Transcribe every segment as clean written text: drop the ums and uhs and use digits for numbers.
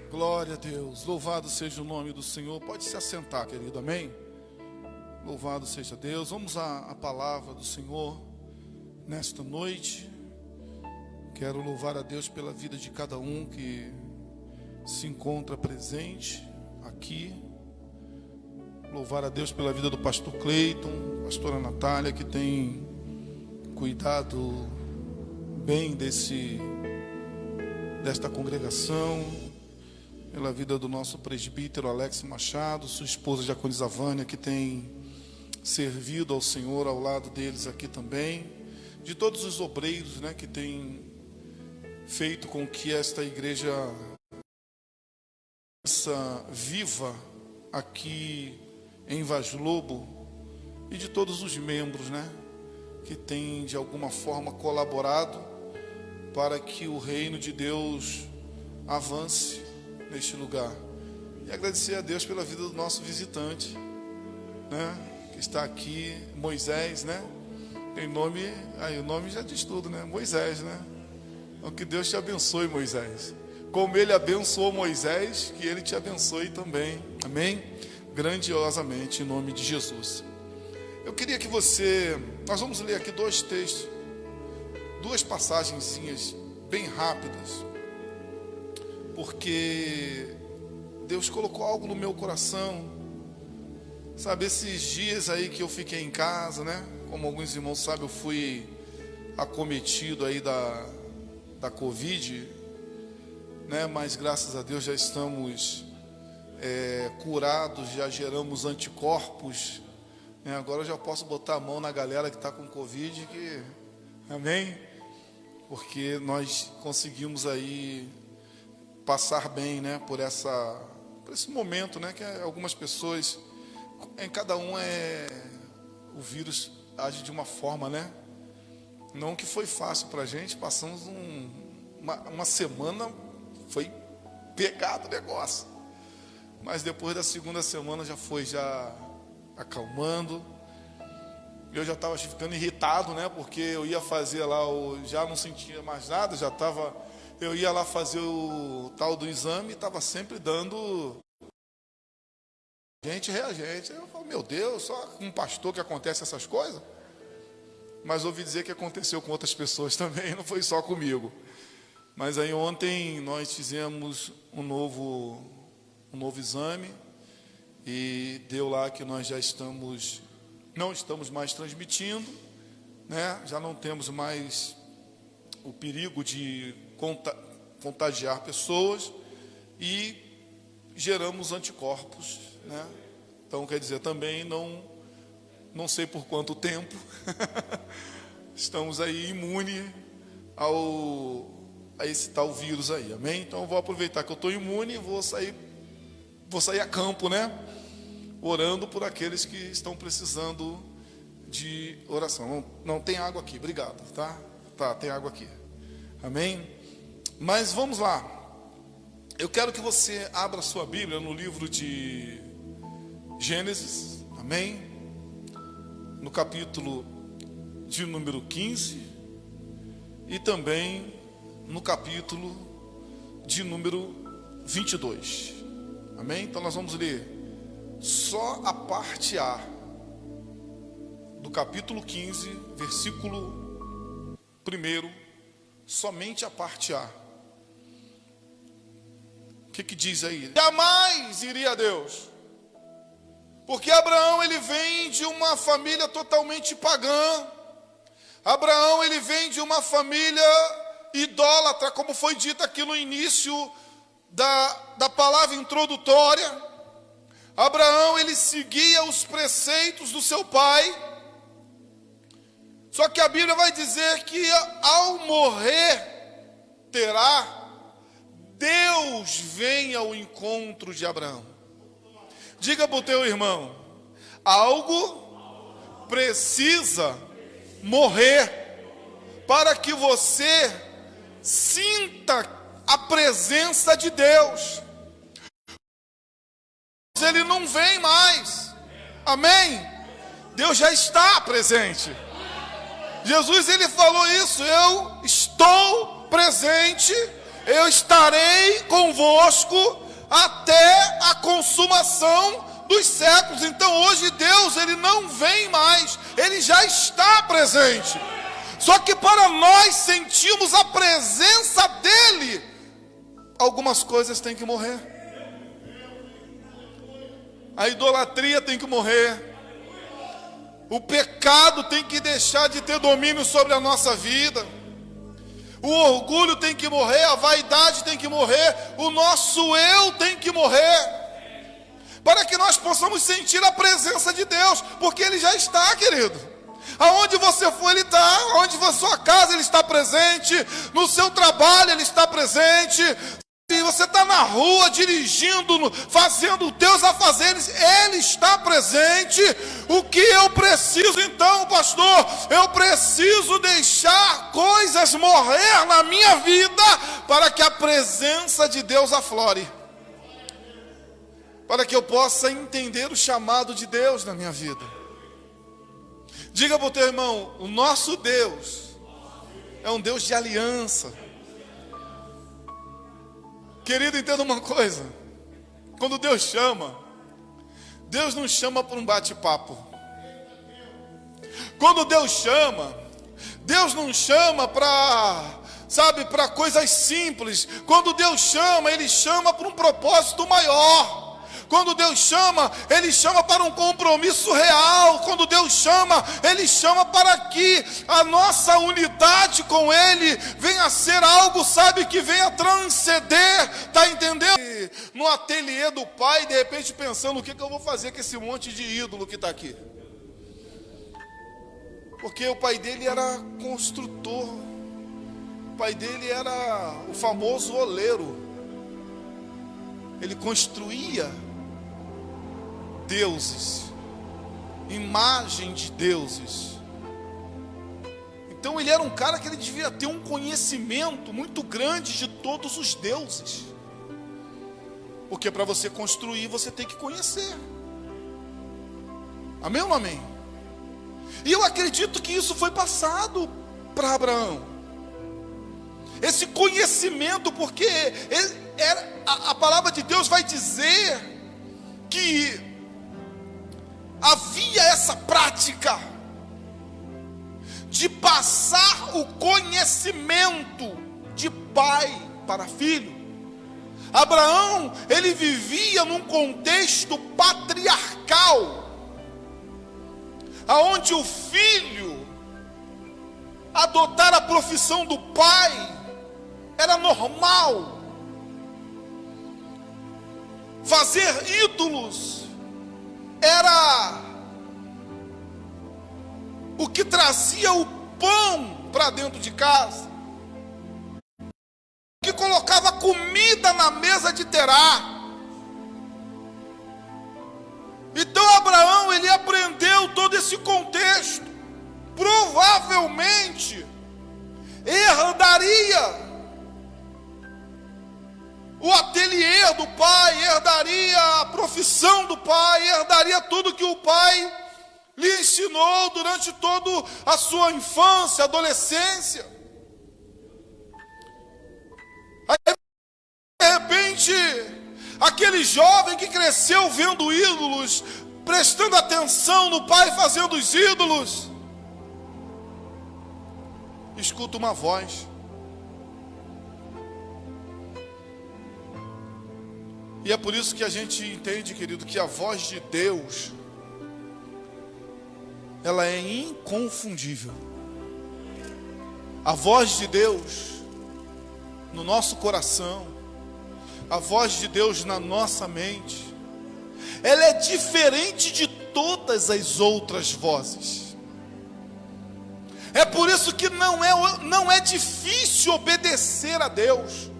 Glória a Deus, louvado seja o nome do Senhor. Pode se assentar, querido, amém? Louvado seja Deus. Vamos à palavra do Senhor nesta noite. Quero louvar a Deus pela vida de cada um que se encontra presente aqui. Louvar a Deus pela vida do pastor Cleiton, pastora Natália, que tem cuidado bem desta congregação. Pela vida do nosso presbítero Alex Machado, sua esposa Diaconisa Vânia, que tem servido ao Senhor ao lado deles aqui também. De todos os obreiros, que tem feito com que esta igreja viva aqui em Vaz Lobo. E de todos os membros, que têm de alguma forma colaborado para que o reino de Deus avance neste lugar. E agradecer a Deus pela vida do nosso visitante, que está aqui, Moisés, Tem nome, aí o nome já diz tudo, Moisés, Então que Deus te abençoe, Moisés. Como ele abençoou Moisés, que ele te abençoe também. Amém? Grandiosamente, em nome de Jesus. Eu queria que nós vamos ler aqui dois textos, duas passagenzinhas bem rápidas, porque Deus colocou algo no meu coração. Sabe, esses dias aí que eu fiquei em casa, como alguns irmãos sabem, eu fui acometido aí da Covid, mas graças a Deus já estamos curados, já geramos anticorpos, agora eu já posso botar a mão na galera que está com Covid, amém? Porque nós conseguimos aí passar bem, por esse momento, que algumas pessoas, em cada um o vírus age de uma forma, não que foi fácil para a gente. Passamos uma semana, foi pegado o negócio, mas depois da segunda semana já foi acalmando. Eu já estava ficando irritado, porque eu ia fazer lá, já não sentia mais nada, eu ia lá fazer o tal do exame e estava sempre dando reagente. Eu falo, meu Deus, só com um pastor que acontece essas coisas? Mas ouvi dizer que aconteceu com outras pessoas também, não foi só comigo. Mas aí ontem nós fizemos um novo exame e deu lá que nós não estamos mais transmitindo, já não temos mais o perigo de contagiar pessoas e geramos anticorpos, Então, quer dizer, também não sei por quanto tempo estamos aí imune a esse tal vírus aí, amém? Então eu vou aproveitar que eu estou imune e vou sair a campo, orando por aqueles que estão precisando de oração. Não tem água aqui, obrigado, tá, tem água aqui, amém? Mas vamos lá, eu quero que você abra sua Bíblia no livro de Gênesis, amém? No capítulo de número 15 e também no capítulo de número 22, amém? Então nós vamos ler só a parte A do capítulo 15, versículo 1, somente a parte A. O que diz aí? Jamais iria a Deus, porque Abraão ele vem de uma família totalmente pagã. Abraão ele vem de uma família idólatra, como foi dito aqui no início da palavra introdutória. Abraão ele seguia os preceitos do seu pai. Só que a Bíblia vai dizer que ao morrer Terá, Deus vem ao encontro de Abraão. Diga para o teu irmão: algo precisa morrer para que você sinta a presença de Deus. Ele não vem mais, amém? Deus já está presente. Jesus ele falou isso: eu estou presente eu estarei convosco até a consumação dos séculos. Então hoje Deus, Ele não vem mais, Ele já está presente. Só que para nós sentirmos a presença dEle, algumas coisas têm que morrer. A idolatria tem que morrer. O pecado tem que deixar de ter domínio sobre a nossa vida. O orgulho tem que morrer, a vaidade tem que morrer, o nosso eu tem que morrer, para que nós possamos sentir a presença de Deus, porque Ele já está, querido. Aonde você for, Ele está. Aonde for sua casa, Ele está presente. No seu trabalho, Ele está presente. Se você está na rua, dirigindo, fazendo os teus afazeres, Ele está presente. O que eu preciso então, pastor? Eu preciso deixar coisas morrer na minha vida, para que a presença de Deus aflore. Para que eu possa entender o chamado de Deus na minha vida. Diga para o teu irmão, o nosso Deus é um Deus de aliança. Querido, entenda uma coisa. Quando Deus chama, Deus não chama para um bate-papo. Quando Deus chama, Deus não chama para coisas simples. Quando Deus chama, Ele chama para um propósito maior. Quando Deus chama, Ele chama para um compromisso real. Quando Deus chama, Ele chama para que a nossa unidade com Ele venha a ser algo, que venha transcender, está entendendo? No ateliê do pai, de repente pensando, o que eu vou fazer com esse monte de ídolo que está aqui? Porque o pai dele era construtor, o pai dele era o famoso oleiro. Ele construía deuses, imagem de deuses. Então ele era um cara que ele devia ter um conhecimento muito grande de todos os deuses, porque para você construir você tem que conhecer. Amém ou não amém? E eu acredito que isso foi passado para Abraão, esse conhecimento, porque a palavra de Deus vai dizer que havia essa prática de passar o conhecimento de pai para filho. Abraão, ele vivia num contexto patriarcal, aonde o filho adotar a profissão do pai era normal. Fazer ídolos era o que trazia o pão para dentro de casa, que colocava comida na mesa de Terá. Então Abraão, ele aprendeu todo esse contexto. Provavelmente herdaria o ateliê do pai, herdaria a profissão do pai, herdaria tudo que o pai lhe ensinou durante toda a sua infância, adolescência. Aí, de repente, aquele jovem que cresceu vendo ídolos, prestando atenção no pai fazendo os ídolos, escuta uma voz. E é por isso que a gente entende, querido, que a voz de Deus, ela é inconfundível. A voz de Deus no nosso coração, a voz de Deus na nossa mente, ela é diferente de todas as outras vozes. É por isso que não é difícil obedecer a Deus.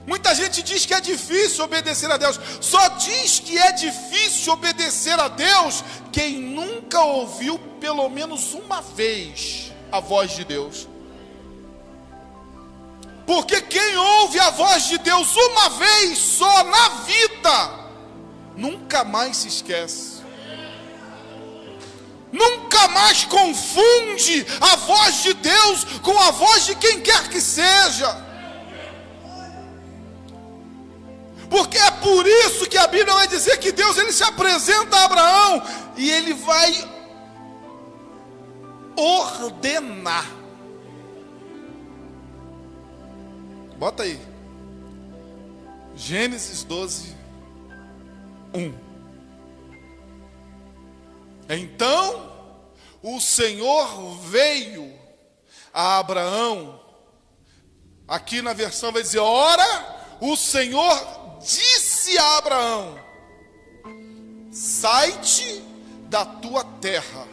Muita gente diz que é difícil obedecer a Deus. Só diz que é difícil obedecer a Deus quem nunca ouviu pelo menos uma vez a voz de Deus. Porque quem ouve a voz de Deus uma vez só na vida, nunca mais se esquece. nunca mais confunde a voz de Deus com a voz de quem quer que seja. Porque é por isso que a Bíblia vai dizer que Deus, ele se apresenta a Abraão e ele vai ordenar. Bota aí. Gênesis 12, 1. Então o Senhor veio a Abraão. Aqui na versão vai dizer: ora, o Senhor disse a Abraão: sai-te da tua terra.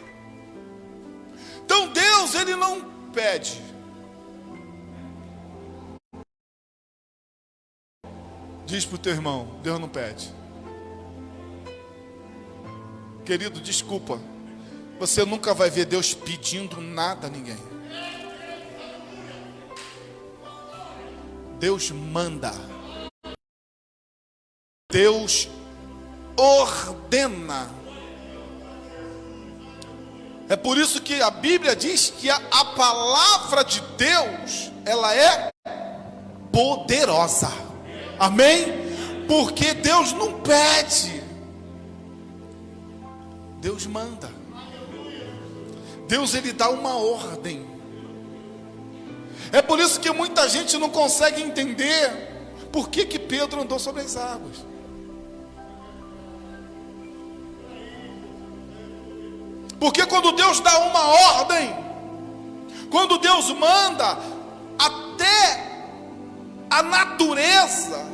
Então Deus, ele não pede. Diz para o teu irmão: Deus não pede. Querido, desculpa, você nunca vai ver Deus pedindo nada a ninguém. Deus manda. Deus ordena. É por isso que a Bíblia diz que a palavra de Deus, ela é poderosa. Amém? Porque Deus não pede, Deus manda. Deus, ele dá uma ordem. É por isso que muita gente não consegue entender por que Pedro andou sobre as águas. Porque quando Deus dá uma ordem, quando Deus manda, até a natureza,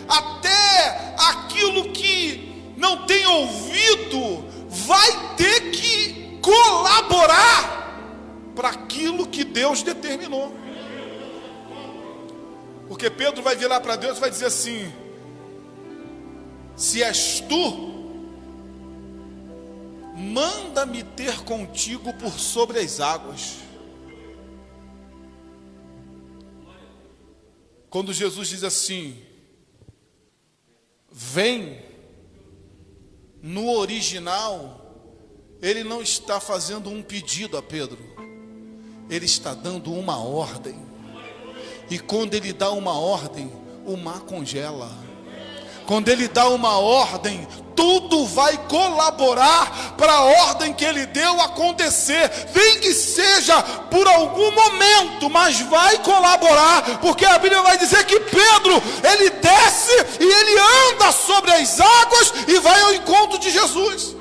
até aquilo que não tem ouvido, vai ter que colaborar para aquilo que Deus determinou. Porque Pedro vai virar para Deus e vai dizer assim: se és tu, manda-me ter contigo por sobre as águas. Quando Jesus diz assim, vem, no original, ele não está fazendo um pedido a Pedro, ele está dando uma ordem. E quando ele dá uma ordem, o mar congela. Quando ele dá uma ordem, tudo vai colaborar para a ordem que ele deu acontecer. Nem que seja por algum momento, mas vai colaborar. Porque a Bíblia vai dizer que Pedro, ele desce e ele anda sobre as águas e vai ao encontro de Jesus.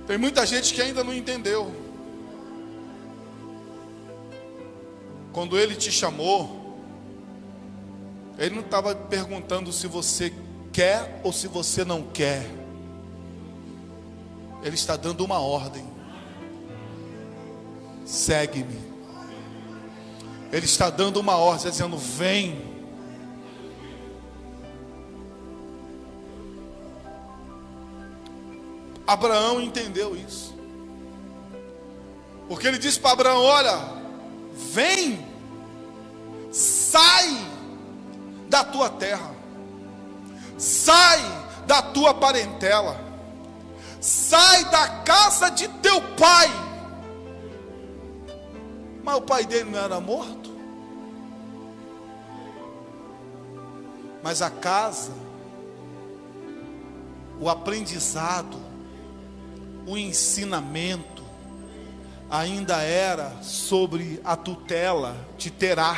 Tem muita gente que ainda não entendeu. Quando ele te chamou, ele não estava perguntando se você quer ou se você não quer. Ele está dando uma ordem: segue-me. Ele está dando uma ordem, dizendo: vem. Abraão entendeu isso, porque ele disse para Abraão: olha, vem, sai da tua terra, sai da tua parentela, sai da casa de teu pai. Mas o pai dele não era morto? Mas a casa, o aprendizado, o ensinamento ainda era sobre a tutela de Terá.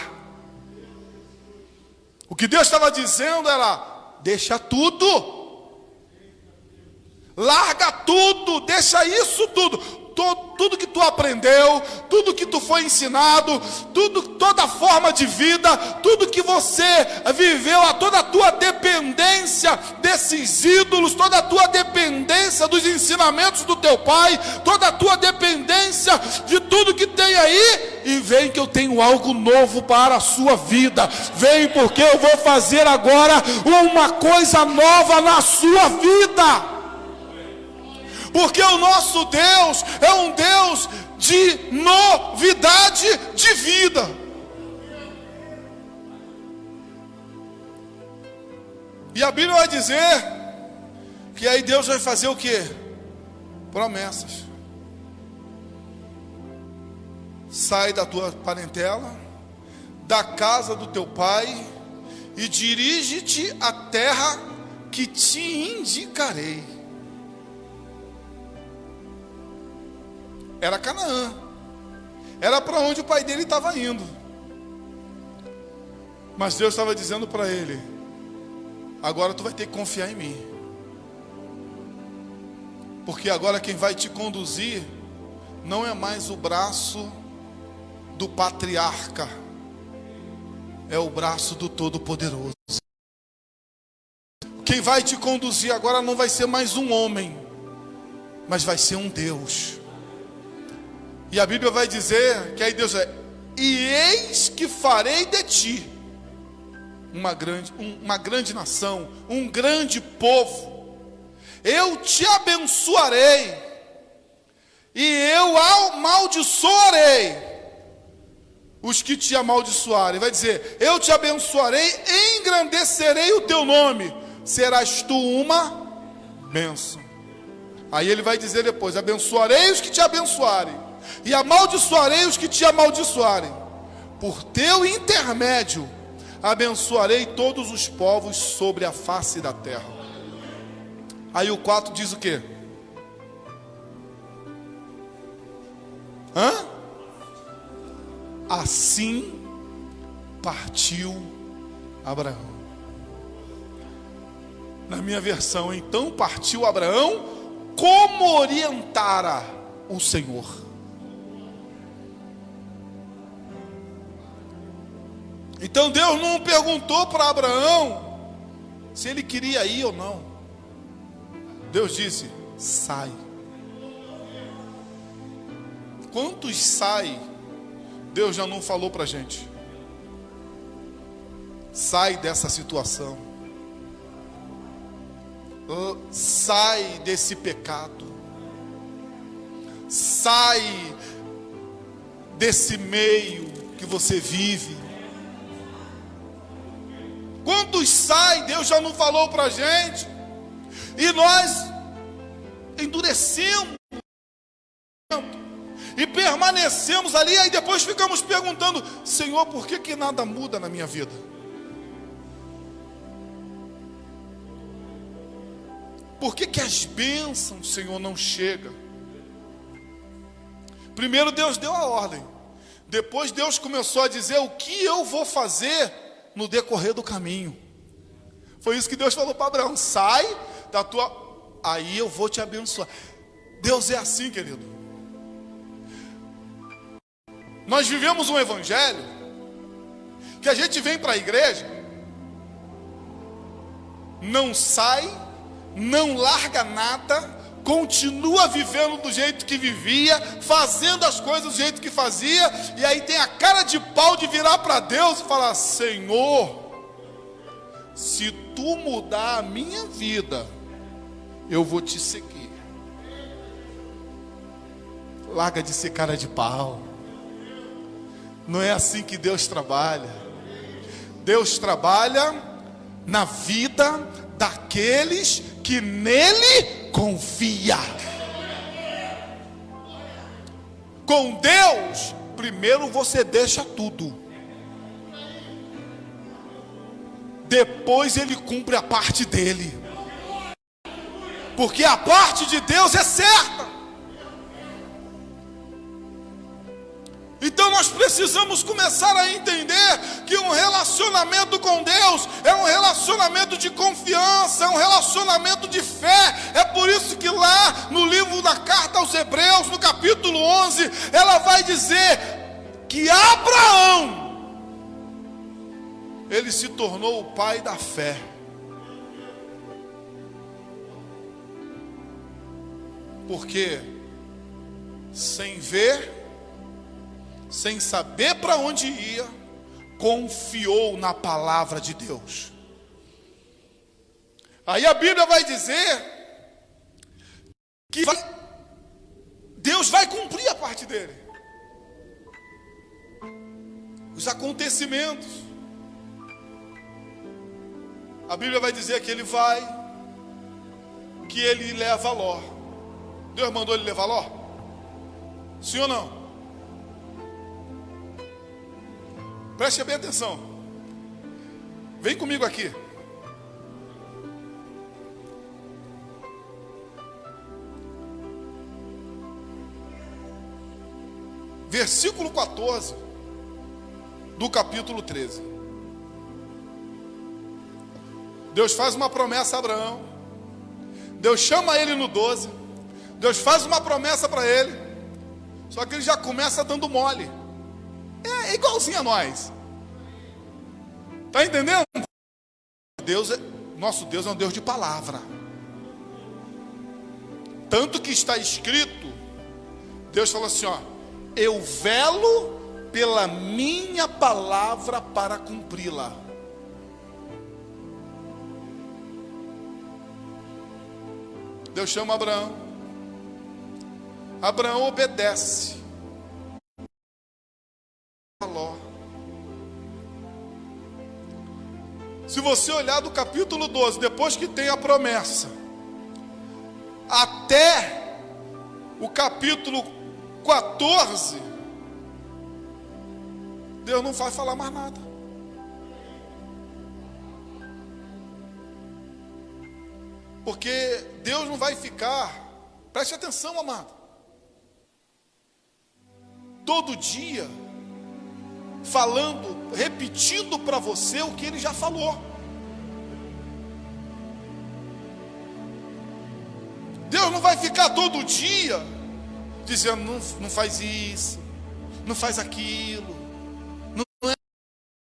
O que Deus estava dizendo era: deixa tudo, larga tudo, deixa isso tudo. Tudo que tu aprendeu, tudo que tu foi ensinado, toda forma de vida, tudo que você viveu, toda a tua dependência desses ídolos, toda a tua dependência dos ensinamentos do teu pai, toda a tua dependência de tudo que tem aí, e vem que eu tenho algo novo para a sua vida. Vem, porque eu vou fazer agora uma coisa nova na sua vida. Porque o nosso Deus é um Deus de novidade de vida. E a Bíblia vai dizer que aí Deus vai fazer o quê? Promessas. Sai da tua parentela, da casa do teu pai, e dirige-te à terra que te indicarei. Era Canaã. Era para onde o pai dele estava indo. Mas Deus estava dizendo para ele: agora tu vai ter que confiar em mim. Porque agora quem vai te conduzir não é mais o braço do patriarca, é o braço do Todo-Poderoso. Quem vai te conduzir agora não vai ser mais um homem, mas vai ser um Deus. E a Bíblia vai dizer que aí Deus é: e eis que farei de ti uma grande nação, um grande povo. Eu te abençoarei e eu amaldiçoarei os que te amaldiçoarem. Vai dizer: eu te abençoarei, engrandecerei o teu nome, serás tu uma bênção. Aí ele vai dizer depois: abençoarei os que te abençoarem e amaldiçoarei os que te amaldiçoarem. Por teu intermédio abençoarei todos os povos sobre a face da terra. Aí o 4 diz o quê? Assim partiu Abraão. Na minha versão, então partiu Abraão como orientara o Senhor. Então Deus não perguntou para Abraão se ele queria ir ou não. Deus disse: sai. Quantos sai, Deus já não falou para a gente? Sai dessa situação. Sai desse pecado. Sai desse meio que você vive. Quantos sai, Deus já não falou para a gente? E nós endurecemos e permanecemos ali, aí depois ficamos perguntando: Senhor, por que nada muda na minha vida? Por que as bênçãos, Senhor, não chegam? Primeiro Deus deu a ordem, depois Deus começou a dizer o que eu vou fazer no decorrer do caminho. Foi isso que Deus falou para Abraão: sai da tua... aí eu vou te abençoar. Deus é assim, querido. Nós vivemos um evangelho que a gente vem para a igreja, não sai, não larga nada, continua vivendo do jeito que vivia, fazendo as coisas do jeito que fazia, e aí tem a cara de pau de virar para Deus e falar: Senhor, se tu mudar a minha vida, eu vou te seguir. Larga de ser cara de pau. Não é assim que Deus trabalha. Deus trabalha na vida daqueles que nele confia. Com Deus, primeiro você deixa tudo, depois ele cumpre a parte dele, porque a parte de Deus é certa. Então nós precisamos começar a entender que um relacionamento com Deus é um relacionamento de confiança, é um relacionamento de fé. É por isso que lá no livro da carta aos Hebreus, no capítulo 11, ela vai dizer que Abraão, ele se tornou o pai da fé. Porque sem ver, sem saber para onde ia, confiou na palavra de Deus. Aí a Bíblia vai dizer que Deus vai cumprir a parte dele. Os acontecimentos. A Bíblia vai dizer que ele vai, que ele leva Ló. Deus mandou ele levar Ló? Sim ou não? Preste bem atenção. Vem comigo aqui. Versículo 14 do capítulo 13. Deus faz uma promessa a Abraão. Deus chama ele no 12. Deus faz uma promessa para ele. Só que ele já começa dando mole. É igualzinho a nós. Está entendendo? Nosso Deus é um Deus de palavra. Tanto que está escrito, Deus falou assim, ó: eu velo pela minha palavra para cumpri-la. Deus chama Abraão. Abraão obedece. Ló. Se você olhar do capítulo 12, depois que tem a promessa, até o capítulo 14, Deus não vai falar mais nada. Porque Deus não vai ficar, preste atenção, amado, todo dia falando, repetindo para você o que ele já falou. Deus não vai ficar todo dia dizendo, não faz isso, não faz aquilo, não é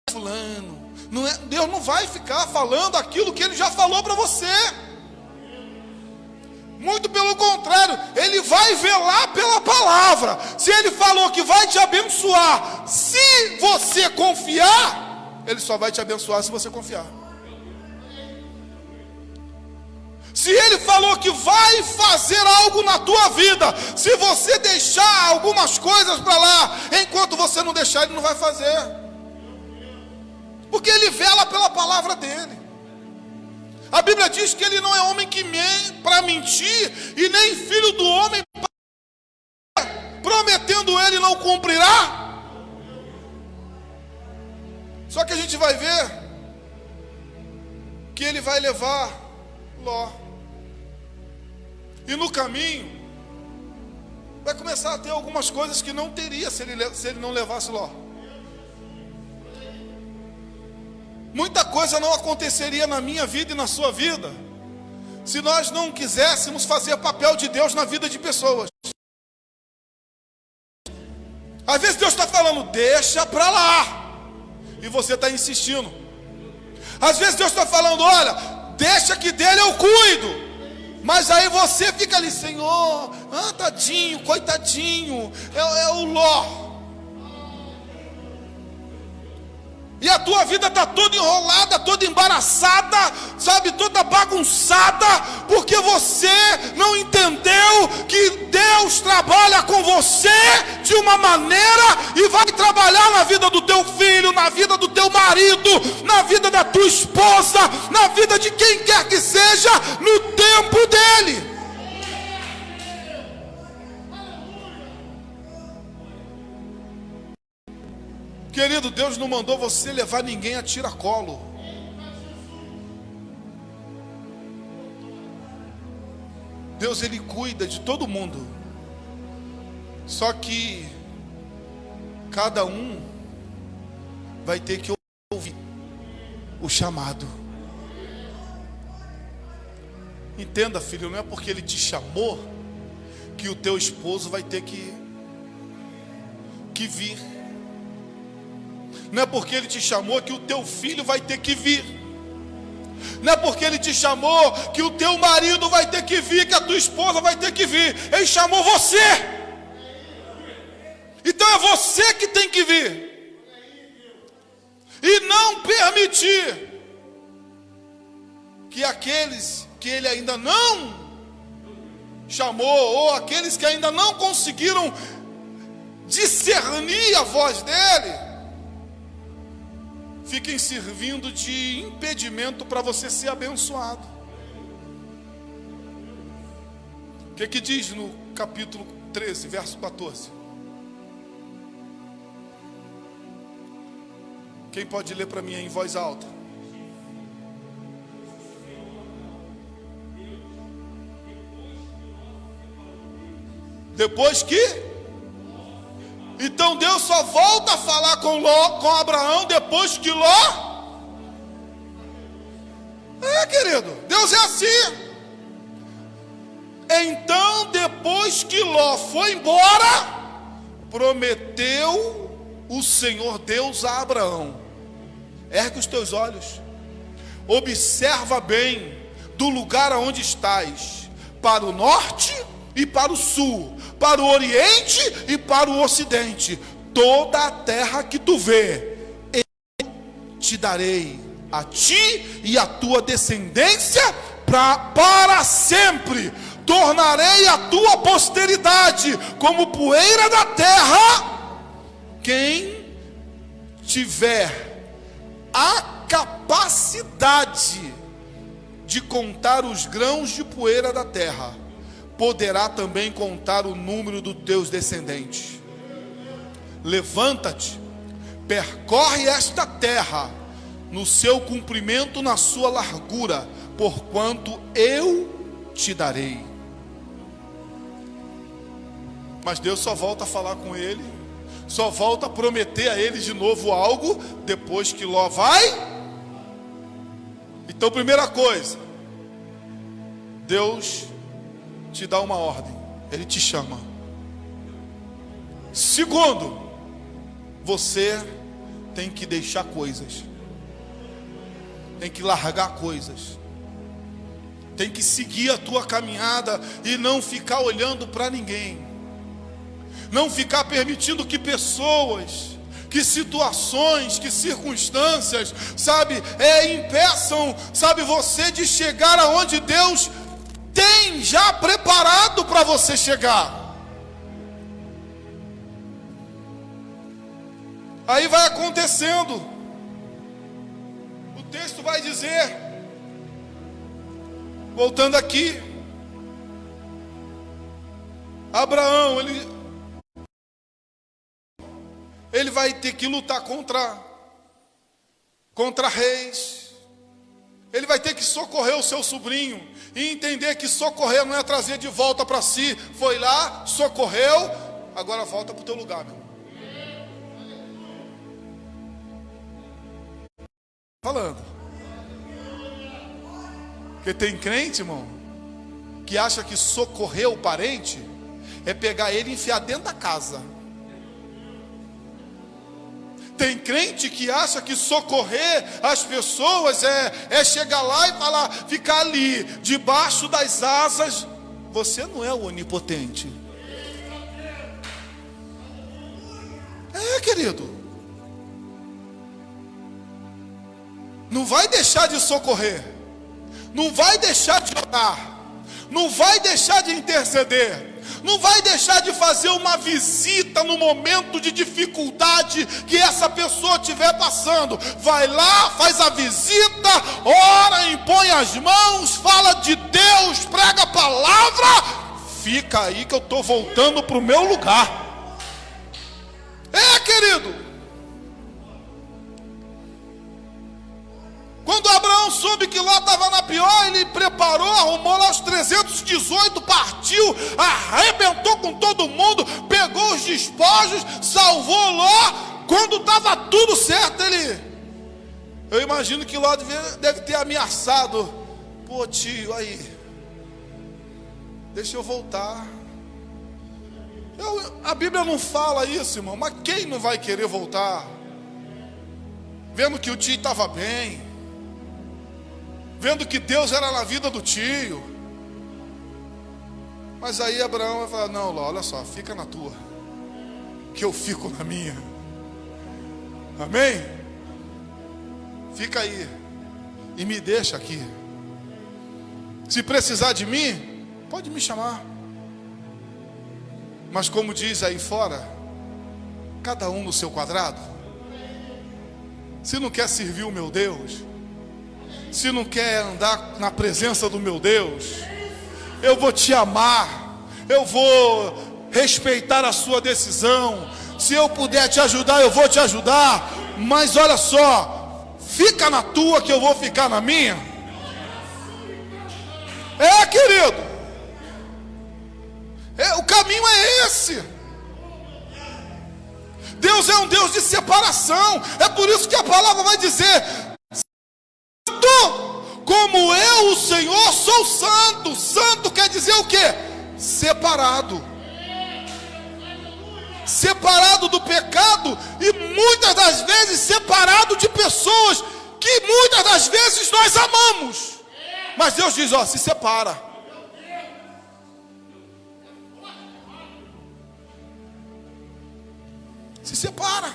fulano, não é. Deus não vai ficar falando aquilo que ele já falou para você. Muito pelo contrário, ele vai velar pela palavra. Se ele falou que vai te abençoar, se você confiar, ele só vai te abençoar se você confiar. Se ele falou que vai fazer algo na tua vida, se você deixar algumas coisas para lá, enquanto você não deixar, ele não vai fazer. Porque ele vela pela palavra dele. A Bíblia diz que ele não é homem que para mentir, e nem filho do homem prometendo ele não cumprirá. Só que a gente vai ver que ele vai levar Ló. E no caminho vai começar a ter algumas coisas que não teria se ele não levasse Ló. Muita coisa não aconteceria na minha vida e na sua vida se nós não quiséssemos fazer papel de Deus na vida de pessoas. Às vezes Deus está falando, deixa para lá, e você está insistindo. Às vezes Deus está falando, olha, deixa que dele eu cuido, mas aí você fica ali, Senhor, tadinho, coitadinho, é o Ló. E a tua vida está toda enrolada, toda embaraçada, sabe, toda bagunçada, porque você não entendeu que Deus trabalha com você de uma maneira e vai trabalhar na vida do teu filho, na vida do teu marido, na vida da tua esposa, na vida de quem quer que seja, no tempo dele. Querido, Deus não mandou você levar ninguém a tiracolo. Deus, ele cuida de todo mundo. Só que cada um vai ter que ouvir o chamado. Entenda, filho, não é porque ele te chamou que o teu esposo vai ter que vir. Não é porque ele te chamou que o teu filho vai ter que vir. Não é porque ele te chamou que o teu marido vai ter que vir, que a tua esposa vai ter que vir. Ele chamou você. Então é você que tem que vir. E não permitir que aqueles que ele ainda não chamou, ou aqueles que ainda não conseguiram discernir a voz dele, fiquem servindo de impedimento para você ser abençoado. O que diz no capítulo 13, verso 14? Quem pode ler para mim em voz alta? Depois que? Então Deus só volta a falar com Abraão depois que Ló? Querido, Deus é assim. Então, depois que Ló foi embora, prometeu o Senhor Deus a Abraão: ergue os teus olhos, observa bem do lugar aonde estás, para o norte e para o sul, para o oriente e para o ocidente, toda a terra que tu vê, eu te darei a ti e a tua descendência para sempre. Tornarei a tua posteridade como poeira da terra. Quem tiver a capacidade de contar os grãos de poeira da terra, poderá também contar o número dos teus descendentes. Levanta-te, percorre esta terra no seu comprimento, na sua largura, porquanto eu te darei. Mas Deus só volta a falar com ele, só volta a prometer a ele de novo algo depois que Ló vai. Então, primeira coisa, Deus te dá uma ordem, ele te chama. Segundo, você tem que deixar coisas, tem que largar coisas, tem que seguir a tua caminhada e não ficar olhando para ninguém, não ficar permitindo que pessoas, que situações, que circunstâncias, impeçam, você de chegar aonde Deus tem já preparado para você chegar. Aí vai acontecendo, o texto vai dizer, voltando aqui, Abraão, ele vai ter que lutar contra reis, ele vai ter que socorrer o seu sobrinho, e entender que socorrer não é trazer de volta para si. Foi lá, socorreu, agora volta para o teu lugar, meu. Falando. Porque tem crente, irmão, que acha que socorrer o parente é pegar ele e enfiar dentro da casa. Tem crente que acha que socorrer as pessoas é chegar lá e falar, ficar ali, debaixo das asas. Você não é o onipotente. Querido. Não vai deixar de socorrer, não vai deixar de orar, não vai deixar de interceder, não vai deixar de fazer uma visita no momento de dificuldade que essa pessoa estiver passando. Vai lá, faz a visita, ora, impõe as mãos, fala de Deus, prega a palavra. Fica aí que eu estou voltando para o meu lugar. Querido. Quando Abraão soube que Ló estava na pior, ele preparou, arrumou lá os 318, partiu, arrebentou com todo mundo, pegou os despojos, salvou Ló. Quando estava tudo certo, eu imagino que Ló deve ter ameaçado: pô, tio, aí, deixa eu voltar. A Bíblia não fala isso, irmão, mas quem não vai querer voltar? Vendo que o tio estava bem, vendo que Deus era na vida do tio. Mas aí Abraão vai falar: não, Ló, olha só, fica na tua, que eu fico na minha. Amém? Fica aí e me deixa aqui. Se precisar de mim, pode me chamar. Mas como diz aí fora, cada um no seu quadrado. se não quer servir o meu Deus, se não quer andar na presença do meu Deus, eu vou te amar, eu vou respeitar a sua decisão. Se eu puder te ajudar, eu vou te ajudar. Mas olha só, fica na tua que eu vou ficar na minha. Querido, o caminho é esse. Deus é um Deus de separação. É por isso que a palavra vai dizer: santo, como eu, o Senhor, sou santo. Santo quer dizer o quê? Separado. Separado do pecado, e muitas das vezes separado de pessoas que muitas das vezes nós amamos. Mas Deus diz: ó, se separa. Se separa.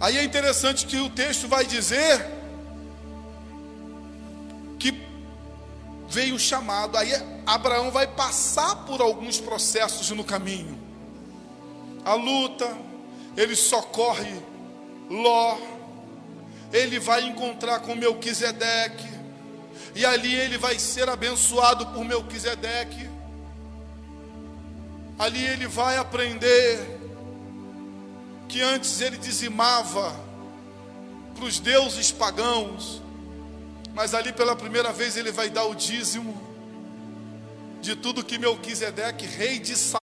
Aí é interessante que o texto vai dizer que veio o chamado. Aí Abraão vai passar por alguns processos no caminho. A luta, ele socorre Ló, ele vai encontrar com Melquisedeque, e ali ele vai ser abençoado por Melquisedeque. Ali ele vai aprender que antes ele dizimava para os deuses pagãos, mas ali pela primeira vez ele vai dar o dízimo de tudo que Melquisedeque, rei de Salém,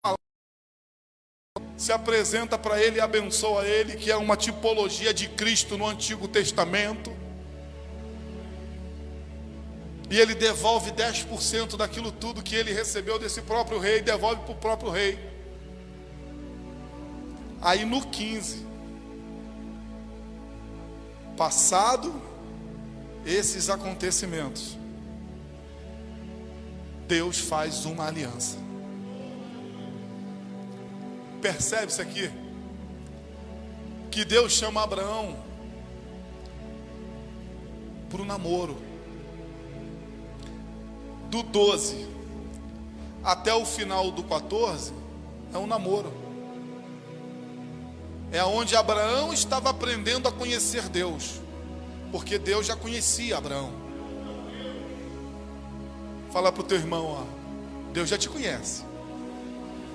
se apresenta para ele e abençoa ele, que é uma tipologia de Cristo no Antigo Testamento. E ele devolve 10% daquilo tudo que ele recebeu desse próprio rei, devolve para o próprio rei. Aí no 15, passado esses acontecimentos, Deus faz uma aliança. Percebe isso aqui? Que Deus chama Abraão para o namoro. Do 12 até o final do 14 é um namoro. É onde Abraão estava aprendendo a conhecer Deus, porque Deus já conhecia Abraão. Fala para o teu irmão, ó, Deus já te conhece.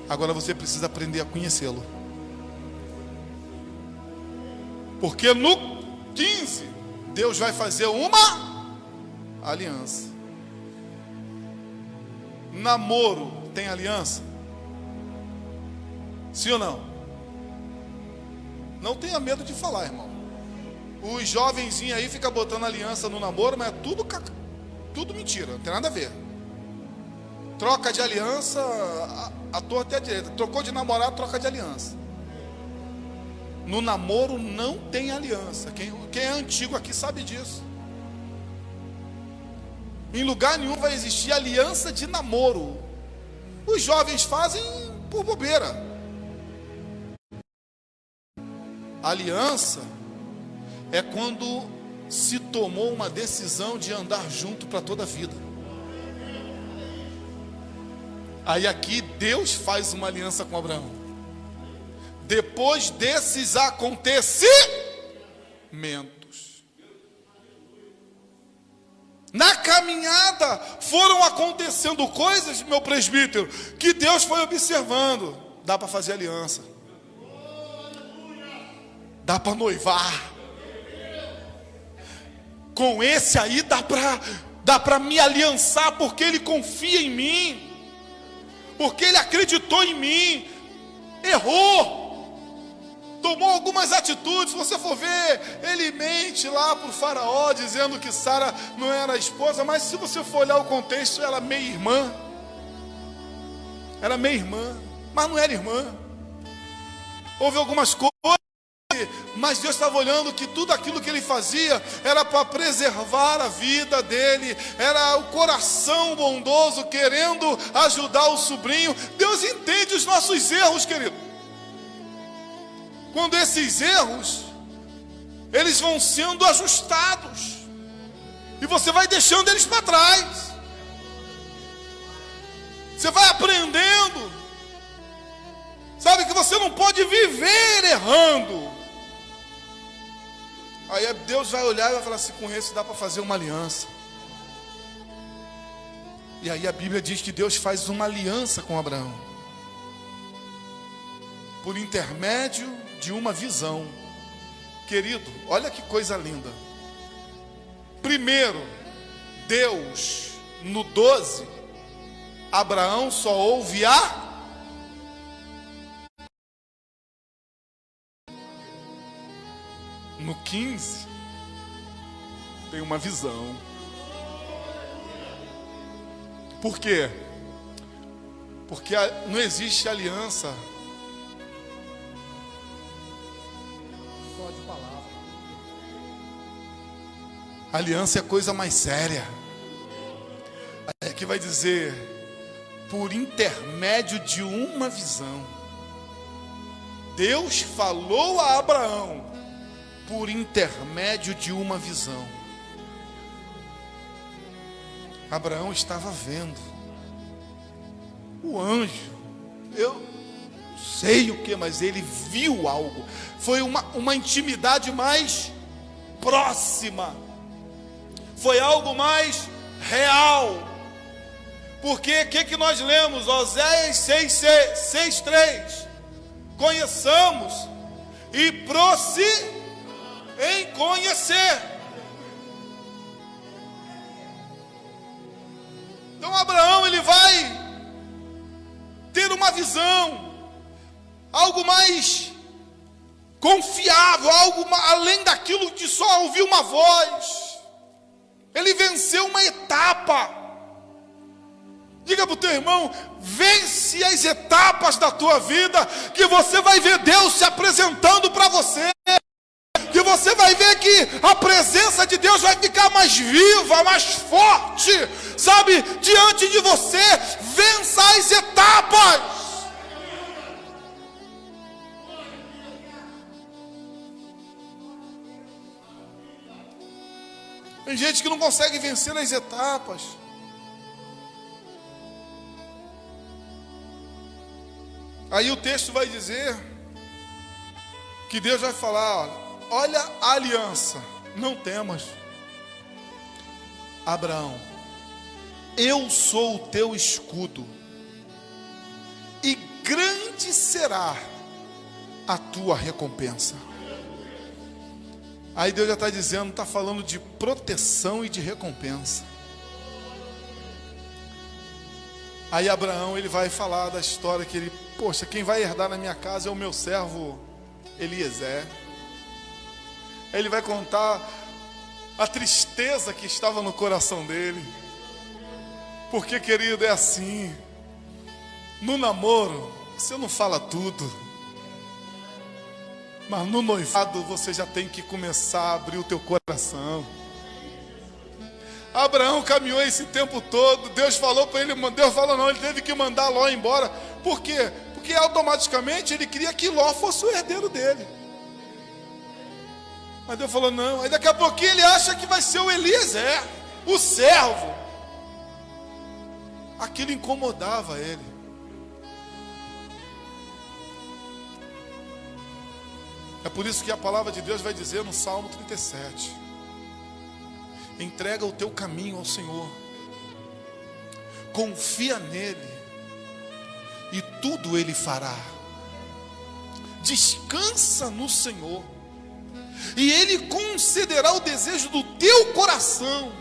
Agora você precisa aprender a conhecê-lo. Porque no 15, Deus vai fazer uma aliança. Namoro tem aliança? Sim ou não? Não tenha medo de falar, irmão. Os jovenzinhos aí ficam botando aliança no namoro, mas é tudo mentira, não tem nada a ver. Troca de aliança, a torta e a direita. Trocou de namorado, troca de aliança. No namoro não tem aliança. Quem é antigo aqui sabe disso. Em lugar nenhum vai existir aliança de namoro. Os jovens fazem por bobeira. Aliança é quando se tomou uma decisão de andar junto para toda a vida. Aí aqui Deus faz uma aliança com Abraão. Depois desses acontecimentos, na caminhada foram acontecendo coisas, meu presbítero, que Deus foi observando. Dá para fazer aliança, dá para noivar. Com esse aí dá para me aliançar, porque ele confia em mim, porque ele acreditou em mim. Errou, tomou algumas atitudes. Se você for ver, ele mente lá para o faraó, dizendo que Sara não era a esposa, mas se você for olhar o contexto, ela meia irmã. Era meia irmã, mas não era irmã. Houve algumas coisas, mas Deus estava olhando que tudo aquilo que ele fazia era para preservar a vida dele. Era o coração bondoso querendo ajudar o sobrinho. Deus entende os nossos erros, querido. Quando esses erros, eles vão sendo ajustados, e você vai deixando eles para trás. Você vai aprendendo. Sabe, você não pode viver errando. Aí Deus vai olhar e vai falar assim: com esse dá para fazer uma aliança. E aí a Bíblia diz que Deus faz uma aliança com Abraão, por intermédio de uma visão. Querido, olha que coisa linda. Primeiro, Deus, no 12, Abraão só ouve no 15, tem uma visão. Por quê? Porque não existe aliança só de palavra. Aliança é coisa mais séria. É que vai dizer, por intermédio de uma visão. Deus falou a Abraão por intermédio de uma visão. Abraão estava vendo o anjo. Eu sei o que, mas ele viu algo. Foi uma intimidade mais próxima. Foi algo mais real. Porque o que nós lemos? Oséias 6:3. Conheçamos e em conhecer. Então Abraão, ele vai ter uma visão, algo mais confiável, algo além daquilo de só ouvir uma voz. Ele venceu uma etapa. Diga para o teu irmão: vence as etapas da tua vida, que você vai ver Deus se apresentando para você, que você vai ver que a presença de Deus vai ficar mais viva, mais forte, sabe, diante de você. Vença as etapas. Tem gente que não consegue vencer as etapas. Aí o texto vai dizer que Deus vai falar: olha a aliança, não temas, Abraão, eu sou o teu escudo, e grande será a tua recompensa. Aí Deus já está dizendo, está falando de proteção e de recompensa. Aí Abraão, ele vai falar da história que ele, poxa, quem vai herdar na minha casa é o meu servo Eliezer. Ele vai contar a tristeza que estava no coração dele. Porque, querido, é assim. No namoro, você não fala tudo. Mas no noivado, você já tem que começar a abrir o teu coração. Abraão caminhou esse tempo todo. Deus falou para ele, Deus falou não, ele teve que mandar Ló embora. Por quê? Porque automaticamente ele queria que Ló fosse o herdeiro dele. Mas Deus falou não. Aí daqui a pouquinho ele acha que vai ser o Eliezer, o servo. Aquilo incomodava ele. É por isso que a palavra de Deus vai dizer no Salmo 37: entrega o teu caminho ao Senhor, confia nele, e tudo ele fará. Descansa no Senhor, e ele concederá o desejo do teu coração.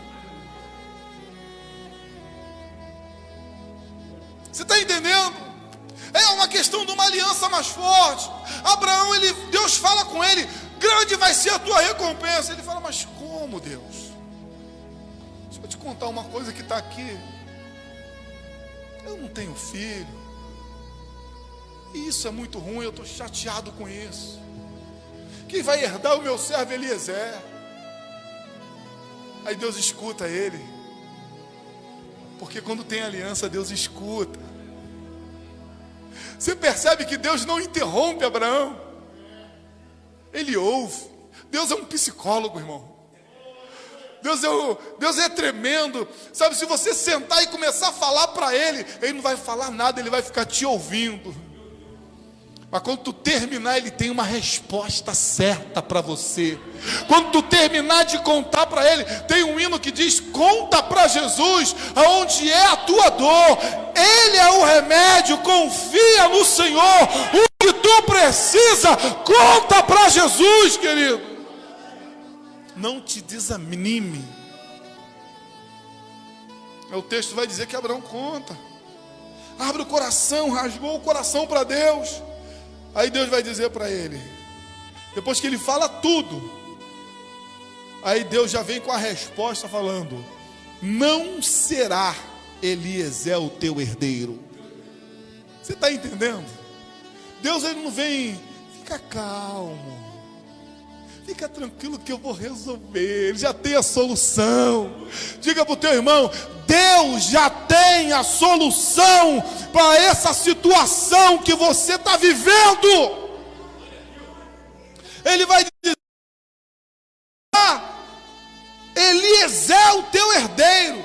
Você está entendendo? É uma questão de uma aliança mais forte. Abraão, Deus fala com ele: grande vai ser a tua recompensa. Ele fala: mas como, Deus? Deixa eu te contar uma coisa que está aqui. Eu não tenho filho, e isso é muito ruim, eu estou chateado com isso. Quem vai herdar o meu servo Eliezer? Aí Deus escuta ele, porque quando tem aliança, Deus escuta. Você percebe que Deus não interrompe Abraão, ele ouve. Deus é um psicólogo, irmão. Deus é tremendo. Sabe, se você sentar e começar a falar para ele, ele não vai falar nada, ele vai ficar te ouvindo. Mas quando tu terminar, ele tem uma resposta certa para você. Quando tu terminar de contar para ele, tem um hino que diz: conta para Jesus aonde é a tua dor. Ele é o remédio, confia no Senhor. O que tu precisa, conta para Jesus, querido. Não te desanime. O texto vai dizer que Abraão conta. Abre o coração, rasgou o coração para Deus. Aí Deus vai dizer para ele, depois que ele fala tudo, aí Deus já vem com a resposta falando: não será Eliezer o teu herdeiro. Você está entendendo? Deus, ele não vem, fica calmo, fica tranquilo que eu vou resolver. Ele já tem a solução. Diga para o teu irmão: Deus já tem a solução para essa situação que você está vivendo. Ele vai dizer: Eliezer é o teu herdeiro,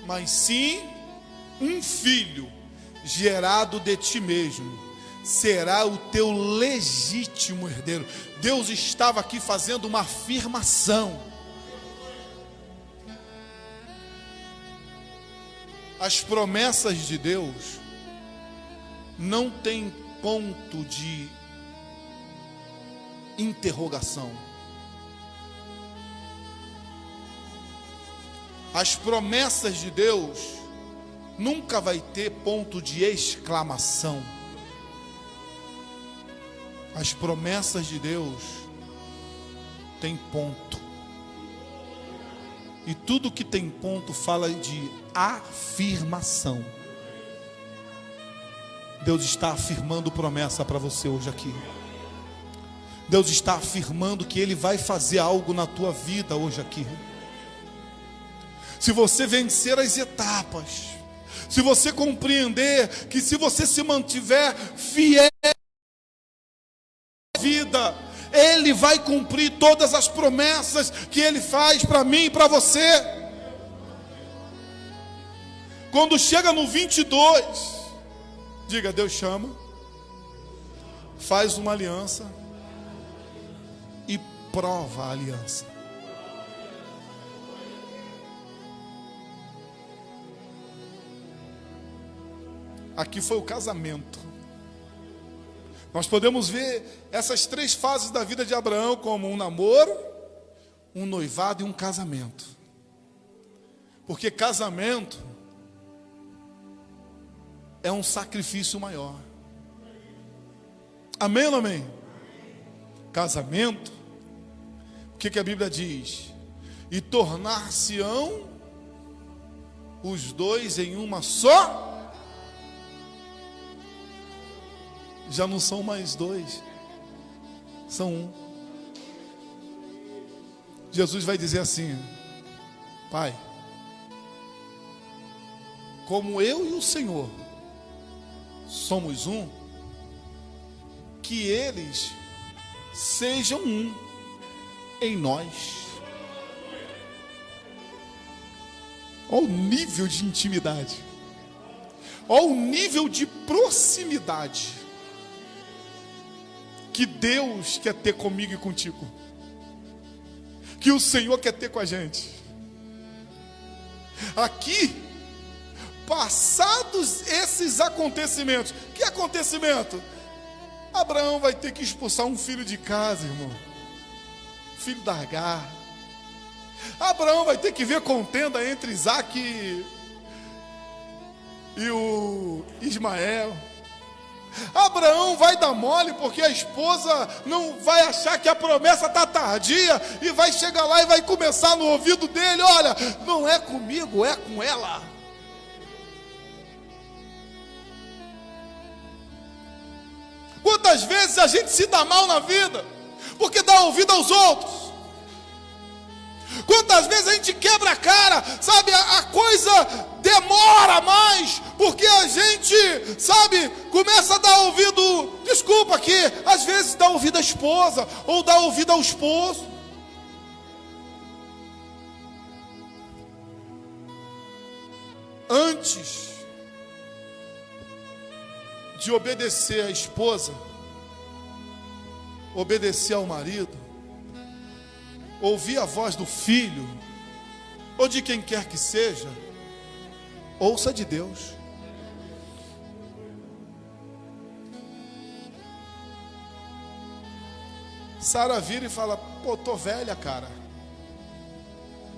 mas sim um filho gerado de ti mesmo será o teu legítimo herdeiro. Deus estava aqui fazendo uma afirmação. As promessas de Deus não têm ponto de interrogação. As promessas de Deus nunca vai ter ponto de exclamação. As promessas de Deus têm ponto. E tudo que tem ponto fala de afirmação. Deus está afirmando promessa para você hoje aqui. Deus está afirmando que Ele vai fazer algo na tua vida hoje aqui. Se você vencer as etapas, se você compreender que se você se mantiver fiel à vida, Ele vai cumprir todas as promessas que Ele faz para mim e para você. Quando chega no 22, diga: Deus chama, faz uma aliança e prova a aliança. Aqui foi o casamento. Nós podemos ver essas três fases da vida de Abraão como um namoro, um noivado e um casamento. Porque casamento é um sacrifício maior. Amém ou não amém? Casamento, o que a Bíblia diz? E tornar-se-ão os dois em uma só. Já não são mais dois, são um. Jesus vai dizer assim: Pai, como eu e o Senhor somos um, que eles sejam um em nós. Olha o nível de intimidade, olha o nível de proximidade que Deus quer ter comigo e contigo, que o Senhor quer ter com a gente. Aqui, passados esses acontecimentos, que acontecimento? Abraão vai ter que expulsar um filho de casa, irmão, filho da Agar. Abraão vai ter que ver contenda entre Isaac e o Ismael. Abraão vai dar mole porque a esposa não vai achar que a promessa está tardia e vai chegar lá e vai começar no ouvido dele: olha, não é comigo, é com ela. Quantas vezes a gente se dá mal na vida porque dá ouvido aos outros? Quantas vezes a gente quebra a cara, sabe, a coisa demora mais, porque a gente, sabe, começa a dar ouvido, desculpa aqui, às vezes dá ouvido à esposa, ou dá ouvido ao esposo. Antes de obedecer à esposa, obedecer ao marido, ouvir a voz do filho, ou de quem quer que seja, ouça de Deus. Sara vira e fala: pô, tô velha, cara,